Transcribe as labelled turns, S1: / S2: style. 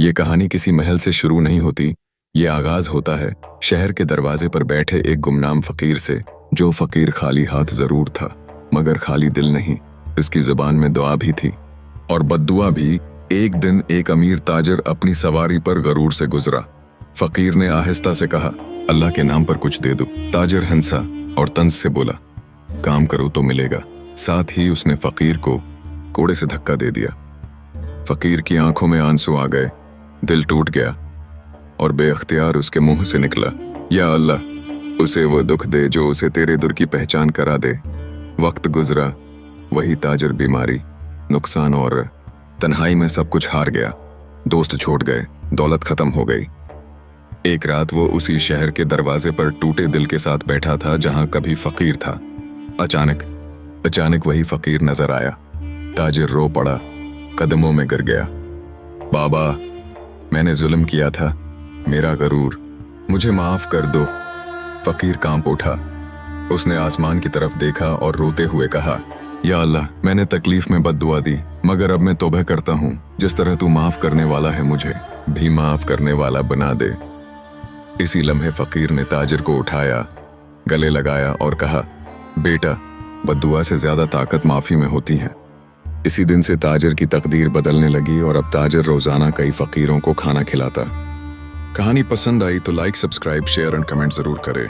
S1: ये कहानी किसी महल से शुरू नहीं होती। ये आगाज होता है शहर के दरवाजे पर बैठे एक गुमनाम फकीर से। जो फकीर खाली हाथ जरूर था, मगर खाली दिल नहीं। इसकी जुबान में दुआ भी थी और बद्दुआ भी। एक दिन एक अमीर ताजर अपनी सवारी पर गरूर से गुजरा। फकीर ने आहिस्ता से कहा, अल्लाह के नाम पर कुछ दे दो। ताजर हंसा और तंज से बोला, काम करो तो मिलेगा। साथ ही उसने फकीर को कोड़े से धक्का दे दिया। फकीर की आंखों में आंसू आ गए, दिल टूट गया और बेअख्तियार उसके मुंह से निकला, या अल्लाह, उसे वो दुख दे जो उसे तेरे दुर की पहचान करा दे। वक्त गुजरा, वही ताजर बीमारी, नुकसान और तन्हाई में सब कुछ हार गया। दोस्त छोड़ गए, दौलत खत्म हो गई। एक रात वो उसी शहर के दरवाजे पर टूटे दिल के साथ बैठा था जहां कभी फकीर था। अचानक वही फकीर नजर आया। ताजिर रो पड़ा, कदमों में गिर गया। बाबा, मैंने जुल्म किया था, मेरा गरूर, मुझे माफ कर दो। फकीर कांप उठा। उसने आसमान की तरफ देखा और रोते हुए कहा, या अल्लाह, मैंने तकलीफ में बद्दुआ दी, मगर अब मैं तौबा करता हूँ। जिस तरह तू माफ करने वाला है, मुझे भी माफ करने वाला बना दे। इसी लम्हे फकीर ने ताजिर को उठाया, गले लगाया और कहा, बेटा, बद्दुआ से ज्यादा ताकत माफी में होती है। इसी दिन से ताजिर की तकदीर बदलने लगी और अब ताजिर रोजाना कई फकीरों को खाना खिलाता। कहानी पसंद आई तो like, subscribe, share and comment जरूर करें।